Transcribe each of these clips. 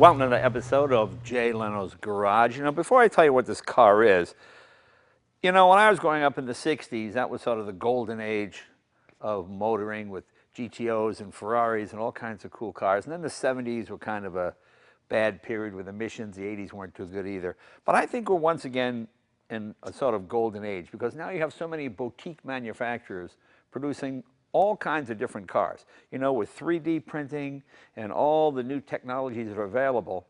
Welcome to another episode of Jay Leno's Garage. Before I tell you what this car is, when I was growing up in the 60s, that was sort of the golden age of motoring with GTOs and Ferraris and all kinds of cool cars. And then the 70s were kind of a bad period with emissions. The 80s weren't too good either. But I think we're once again in a sort of golden age because now you have so many boutique manufacturers producing all kinds of different cars. With 3D printing and all the new technologies that are available,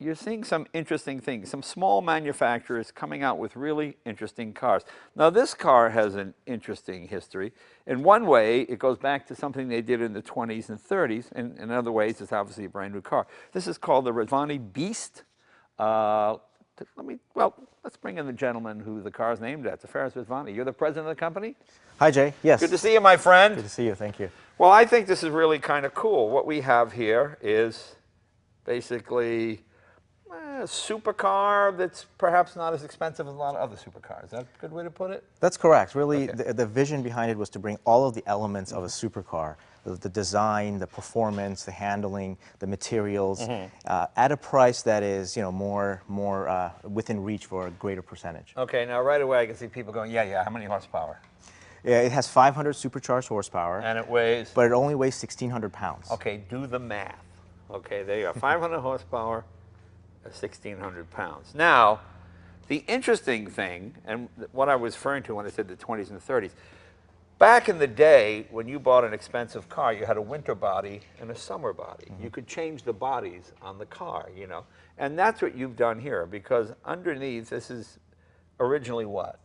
you're seeing some interesting things. Some small manufacturers coming out with really interesting cars. Now, this car has an interesting history. In one way, it goes back to something they did in the 20s and 30s, and in other ways, it's obviously a brand new car. This is called the Rezvani Beast. Let's bring in the gentleman who the car is named after, Ferris Rezvani. You're the president of the company? Hi, Jay. Yes. Good to see you, my friend. Good to see you. Thank you. Well, I think this is really kind of cool. What we have here is basically a supercar that's perhaps not as expensive as a lot of other supercars. Is that a good way to put it? That's correct. Really, okay. The vision behind it was to bring all of the elements of a supercar, the design, the performance, the handling, the materials, at a price that is, more within reach for a greater percentage. Okay. Now, right away, I can see people going, yeah. How many horsepower? Yeah, it has 500 supercharged horsepower. And it weighs? But it only weighs 1,600 pounds. Okay, do the math. Okay, there you go. 500 horsepower, 1,600 pounds. Now, the interesting thing, and what I was referring to when I said the 20s and the 30s, back in the day, when you bought an expensive car, you had a winter body and a summer body. You could change the bodies on the car, And that's what you've done here, because underneath, this is originally what?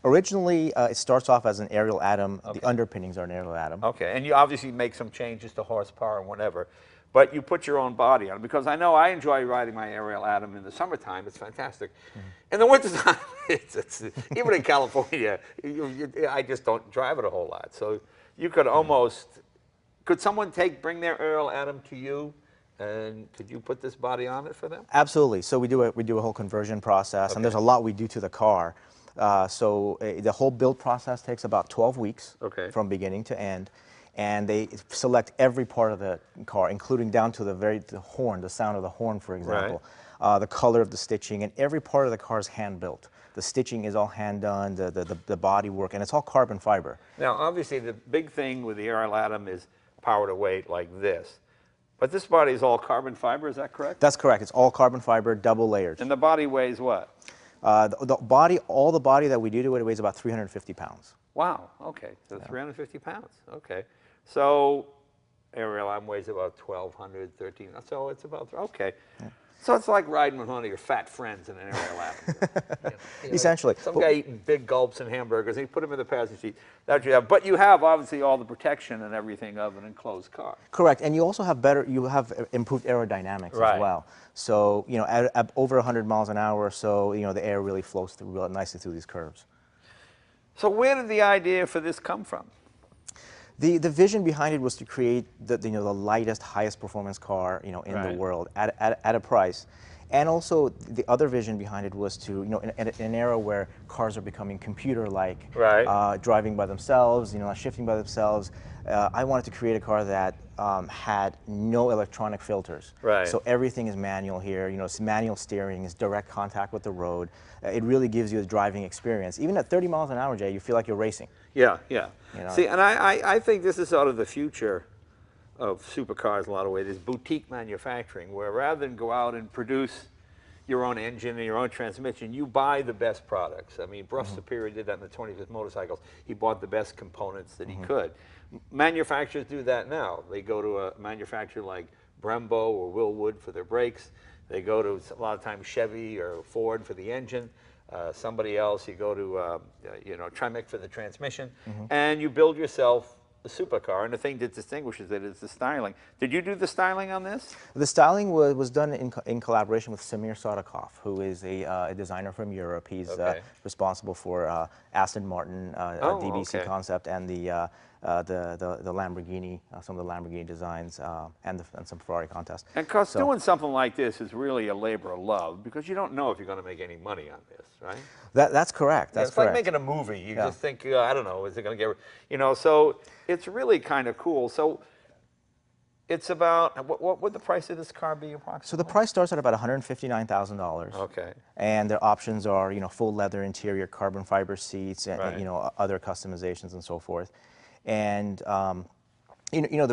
Originally, it starts off as an Ariel Atom. Okay. The underpinnings are an Ariel Atom. Okay, and you obviously make some changes to horsepower and whatever, but you put your own body on it, because I know I enjoy riding my Ariel Atom in the summertime. It's fantastic. In the wintertime, it's even in California, I just don't drive it a whole lot. So you could almost, could someone bring their Ariel Atom to you? And could you put this body on it for them? Absolutely. So we do a whole conversion process, and there's a lot we do to the car. The whole build process takes about 12 weeks from beginning to end, and they select every part of the car, including down to the horn, the sound of the horn, for example, the color of the stitching, and every part of the car is hand built. The stitching is all hand done, the body work, and it's all carbon fiber. Now, obviously, the big thing with the Ariel Atom is power to weight like this. But this body is all carbon fiber, is that correct? That's correct. It's all carbon fiber, double layered. And the body weighs what? All the body that we do to it weighs about 350 pounds. Wow, okay, so 350 pounds, okay. So Ariel Atom weighs about 1,200, 1,300, so it's about, okay. Yeah. So it's like riding with one of your fat friends in an Ariel Atom. Essentially. Some guy eating big gulps and hamburgers, and you put him in the passenger seat. That's what you have. But you have, obviously, all the protection and everything of an enclosed car. Correct, and you also have improved aerodynamics as well. So, at over 100 miles an hour or so, the air really flows through real nicely through these curves. So where did the idea for this come from? The vision behind it was to create the lightest, highest performance car in the world at a price, and also the other vision behind it was to in an era where cars are becoming computer-like, driving by themselves, shifting by themselves. I wanted to create a car that had no electronic filters. So everything is manual here. It's manual steering, it's direct contact with the road. It really gives you a driving experience. Even at 30 miles an hour, Jay, you feel like you're racing. Yeah. See, and I think this is sort of the future of supercars in a lot of ways, is boutique manufacturing, where rather than go out and produce your own engine and your own transmission, you buy the best products. I mean, Bruce Superior did that in the 20s with motorcycles. He bought the best components that he could. Manufacturers do that now. They go to a manufacturer like Brembo or Willwood for their brakes. They go to, a lot of times, Chevy or Ford for the engine. Somebody else, you go to, Tremec for the transmission. And you build yourself a supercar, and the thing that distinguishes it is the styling. Did you do the styling on this? The styling was done in collaboration with Samir Sadakov, who is a designer from Europe. He's responsible for Aston Martin, DBC concept, and the Lamborghini, some of the Lamborghini designs, and some Ferrari contests. And because doing something like this is really a labor of love, because you don't know if you're going to make any money on this, right? That's correct. That's correct. Like making a movie. You just think, I don't know, is it going to get, so it's really kind of cool. So it's about, what would the price of this car be approximately? So the price starts at about $159,000. Okay. And their options are, full leather interior, carbon fiber seats, and, Right. other customizations and so forth. And the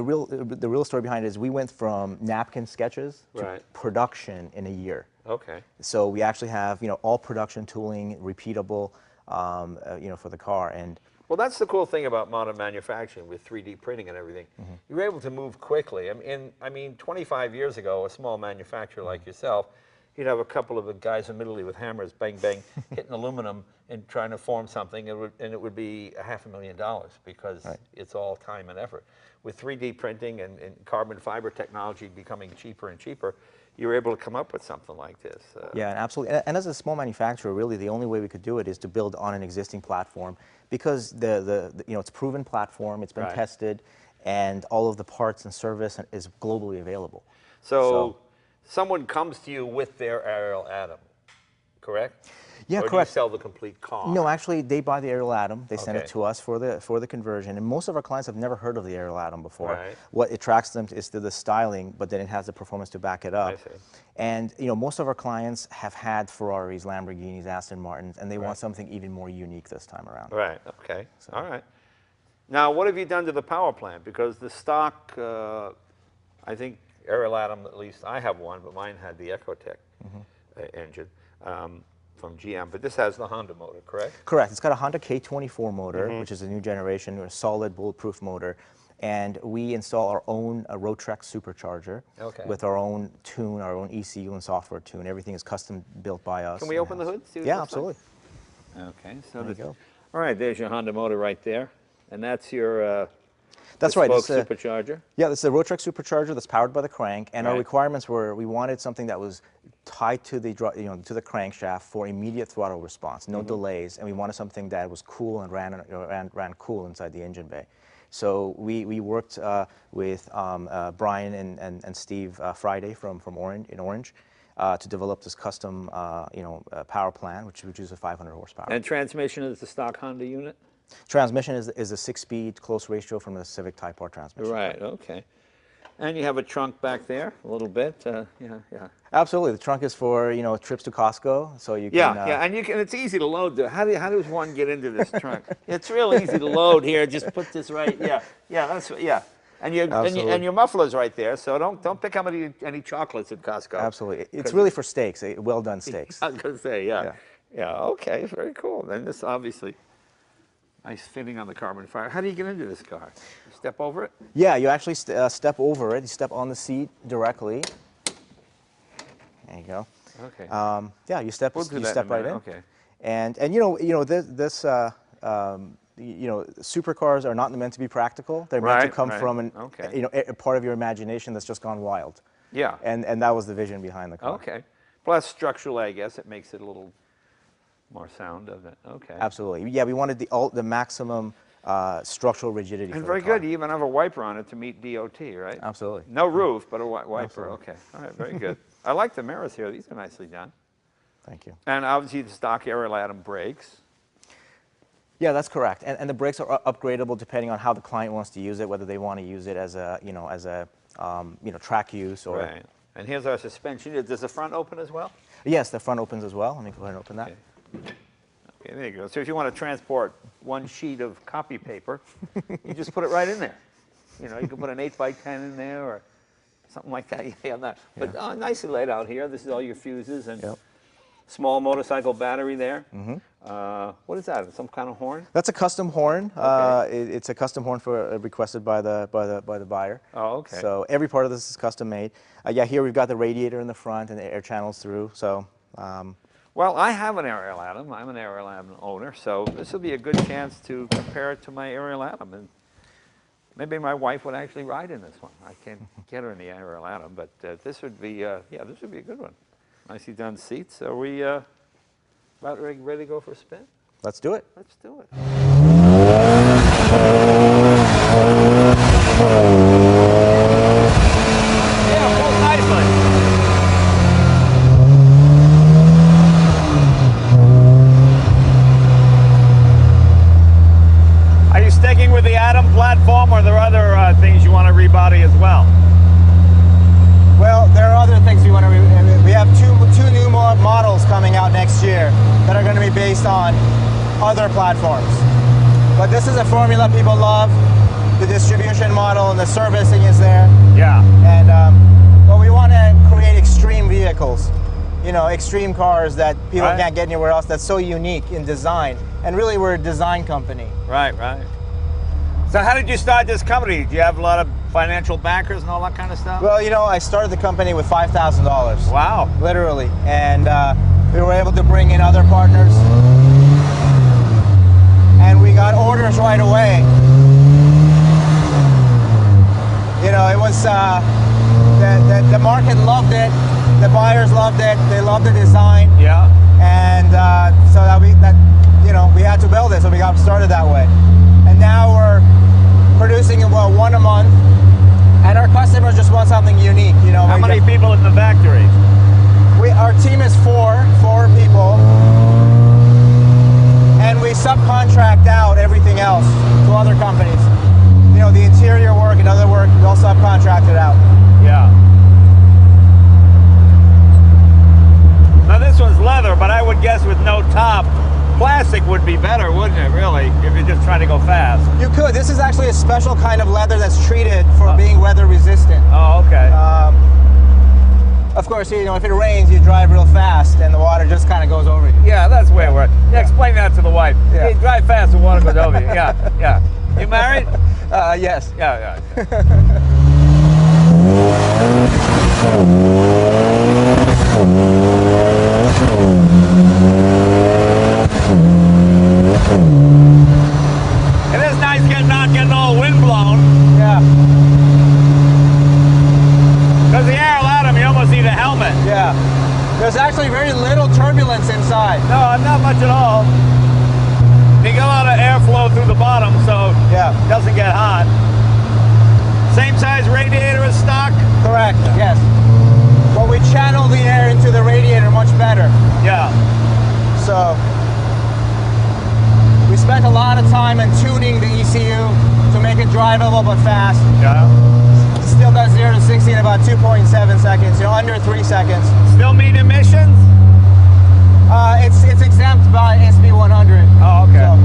real story behind it is we went from napkin sketches to Right. production in a year. Okay. So we actually have, all production tooling, repeatable, for the car. And Well, that's the cool thing about modern manufacturing with 3D printing and everything. You're able to move quickly. I mean, 25 years ago, a small manufacturer like yourself, you'd have a couple of guys immediately with hammers, bang, bang, hitting aluminum and trying to form something, and it would be $500,000 because Right. it's all time and effort. With 3D printing and carbon fiber technology becoming cheaper and cheaper, you're able to come up with something like this. Yeah, absolutely. And as a small manufacturer, really the only way we could do it is to build on an existing platform because it's a proven platform, it's been Right. tested, and all of the parts and service is globally available. So someone comes to you with their Ariel Atom, correct? Yeah, or correct. Do you sell the complete car? No, actually, they buy the Ariel Atom. They send it Okay. to us for the conversion. And most of our clients have never heard of the Ariel Atom before. Right. What attracts them is to the styling, but then it has the performance to back it up. I see. And most of our clients have had Ferraris, Lamborghinis, Aston Martins, and they want something even more unique this time around. Right, okay, all right. Now, what have you done to the power plant? Because the stock, I think Ariel Atom, at least I have one, but mine had the Ecotec engine from GM, but this has the Honda motor, correct? Correct. It's got a Honda K24 motor, which is a new generation, a solid bulletproof motor. And we install our own Rotrex supercharger with our own tune, our own ECU and software tune. Everything is custom built by us. Can we open the hood? See what it Yeah, looks like? absolutely. Okay, so There you go. all right, there's your Honda motor right there. And that's your That's right. bespoke supercharger? Yeah, this is a Rotrex supercharger that's powered by the crank, and our Right. requirements were we wanted something that was tied to the to the crankshaft for immediate throttle response, no delays, and we wanted something that was cool and ran cool inside the engine bay. So we worked with Brian and Steve Friday from Orange to develop this custom power plant, which is a 500 horsepower. And transmission is the stock Honda unit? Transmission is a 6-speed close ratio from the Civic Type R transmission. Right, okay. And you have a trunk back there, a little bit, yeah. Absolutely, the trunk is for trips to Costco, so you can. Yeah, and it's easy to load. How does one get into this trunk? It's real easy to load here. Just put this right. Yeah. And your muffler's right there. So don't pick up any chocolates at Costco. Absolutely, it's really for steaks, well done steaks. I was gonna say, yeah. Okay, very cool. Then this obviously nice fitting on the carbon fiber. How do you get into this car? You step over it? Yeah, you actually step over it. You step on the seat directly. There you go. Okay. Yeah, you step We'll do that in a right minute, in. okay. And this supercars are not meant to be practical. They're meant to come from a part of your imagination that's just gone wild. Yeah. And that was the vision behind the car. Okay. Plus structurally, I guess it makes it a little more sound, doesn't it? Okay. Absolutely. Yeah, we wanted the maximum structural rigidity. And for very the car. good. You even have a wiper on it to meet DOT, right? Absolutely. No roof, but a wiper. Absolutely. Okay. All right. Very good. I like the mirrors here. These are nicely done. Thank you. And obviously the stock Ariel Atom brakes. Yeah, that's correct. And the brakes are upgradable depending on how the client wants to use it, whether they want to use it as a track use or. Right. And here's our suspension. Does the front open as well? Yes, the front opens as well. Let me go ahead and open that. Okay, there you go. So if you want to transport one sheet of copy paper, you just put it right in there. You can put an 8x10 in there or something like that. But nicely laid out here. This is all your fuses and small motorcycle battery there. What is that? Some kind of horn? That's a custom horn. Okay. It's a custom horn requested by the buyer. Oh, okay. So every part of this is custom made. Here we've got the radiator in the front and the air channels through. So. Well, I have an Ariel Atom. I'm an Ariel Atom owner, so this will be a good chance to compare it to my Ariel Atom. And maybe my wife would actually ride in this one. I can't get her in the Ariel Atom, but this would be, this would be a good one. Nicely done seats. Are we about ready to go for a spin? Let's do it. Let's do it. Yeah, pulls nicely. Are you sticking with the Atom platform, or are there other things you want to rebody as well? Well, there are other things we want to. We have two new models coming out next year that are going to be based on other platforms. But this is a formula people love. The distribution model and the servicing is there. Yeah. And but we want to create extreme vehicles. You know, extreme cars that people can't get anywhere else. That's so unique in design. And really, we're a design company. Right, right. So how did you start this company? Do you have a lot of financial backers and all that kind of stuff? Well, you know, I started the company with $5,000. Wow. Literally. And we were able to bring in other partners. And we got orders right away. You know, it was, the market loved it. The buyers loved it. They loved the design. Yeah. And so we had to build it, so we got started that way. And now we're producing about one a month, and our customers just want something unique. You know, how many people in the factory? Our team is four people, and we subcontract out everything else to other companies. You know, the interior work and other work, we all subcontract it out. Yeah. Now this one's leather, but I would guess with no top, plastic would be better, wouldn't it, really, if you're just trying to go fast? You could. This is actually a special kind of leather that's treated for being weather resistant. Oh, okay. Of course, you know, if it rains, you drive real fast and the water just kind of goes over you. Yeah, that's the way it works. Yeah, explain that to the wife. Yeah. Hey, drive fast, the water goes over you. Yeah, yeah. You married? Yes. Yeah, yeah. It is nice not getting all wind blown. Yeah. Because the Ariel Atom, you almost need a helmet. Yeah. There's actually very little turbulence inside. No, not much at all. You get a lot of airflow through the bottom, so it doesn't get hot. Same size radiator as stock? Correct, yes. But we channel the air into the radiator much better. Yeah. So we spent a lot of time in tuning the ECU to make it drivable but fast. Yeah. Still does 0 to 60 in about 2.7 seconds, you know, under 3 seconds. Still meet emissions? It's exempt by SB 100. Oh, okay.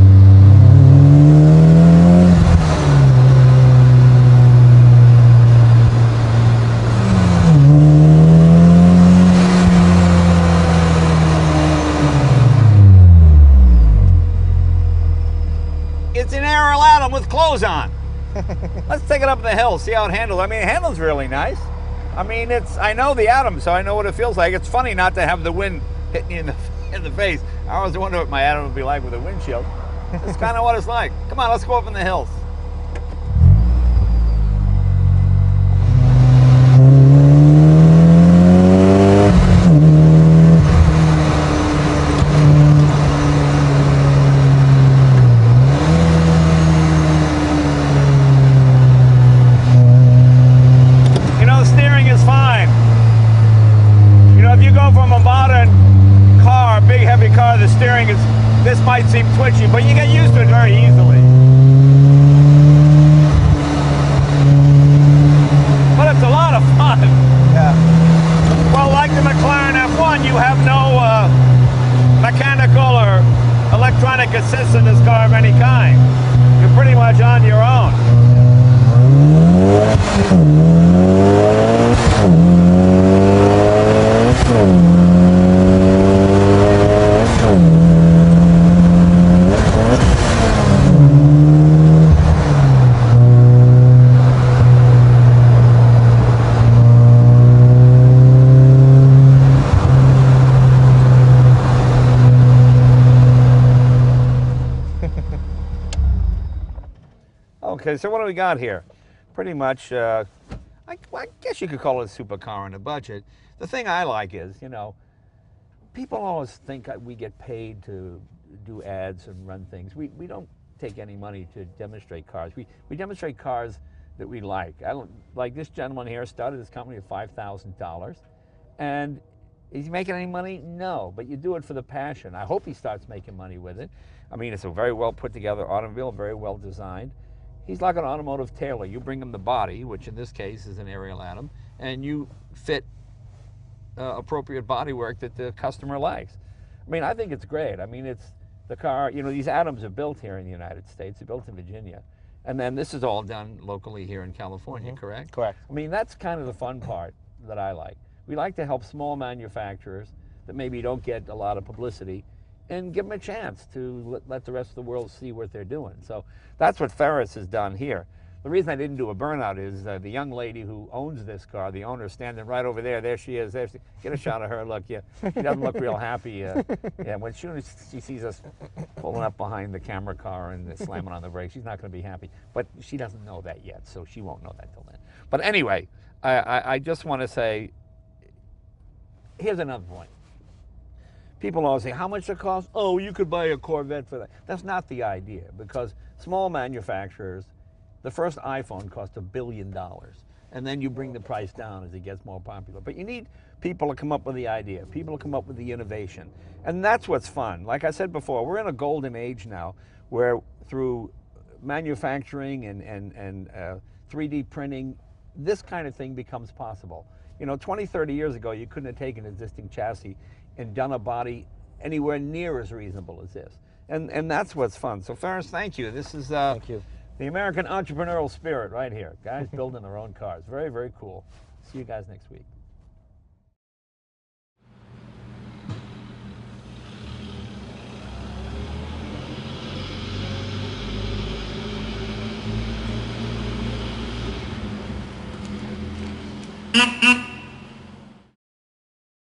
It's an Ariel Atom with clothes on. Let's take it up the hill, see how it handles. I mean, it handles really nice. I mean, I know the Atom, so I know what it feels like. It's funny not to have the wind hit me in the face. I always wonder what my Atom would be like with a windshield. It's kind of what it's like. Come on, let's go up in the hills. This might seem twitchy, but you get used to it very easily. But it's a lot of fun. Yeah. Well, like the McLaren F1, you have no mechanical or electronic assist in this car of any kind. You're pretty much on your own. Okay, so what do we got here? Pretty much, I guess you could call it a supercar on a budget. The thing I like is, you know, people always think we get paid to do ads and run things. We don't take any money to demonstrate cars. We demonstrate cars that we like. Like this gentleman here started his company with $5,000. And is he making any money? No, but you do it for the passion. I hope he starts making money with it. I mean, it's a very well put together automobile, very well designed. He's like an automotive tailor. You bring him the body, which in this case is an Ariel Atom, and you fit appropriate bodywork that the customer likes. I mean, I think it's great. I mean, it's the car, you know, these Atoms are built here in the United States. They're built in Virginia. And then this is all done locally here in California, correct? Correct. I mean, that's kind of the fun part that I like. We like to help small manufacturers that maybe don't get a lot of publicity and give them a chance to let the rest of the world see what they're doing. So that's what Ferris has done here. The reason I didn't do a burnout is the young lady who owns this car, the owner, standing right over there. There she is. Get a shot of her. Look, yeah, she doesn't look real happy. Yeah, when she sees us pulling up behind the camera car and slamming on the brakes, she's not going to be happy. But she doesn't know that yet, so she won't know that till then. But anyway, I just want to say, here's another point. People always say, how much it costs? Oh, you could buy a Corvette for that. That's not the idea, because small manufacturers, the first iPhone cost $1 billion, and then you bring the price down as it gets more popular. But you need people to come up with the idea, people to come up with the innovation, and that's what's fun. Like I said before, we're in a golden age now where through manufacturing and 3D printing, this kind of thing becomes possible. You know, 20, 30 years ago, you couldn't have taken an existing chassis and done a body anywhere near as reasonable as this. And that's what's fun. So Ferris, thank you. This is Thank you. the American entrepreneurial spirit right here. Guys building their own cars. Very, very cool. See you guys next week. Mm-hmm.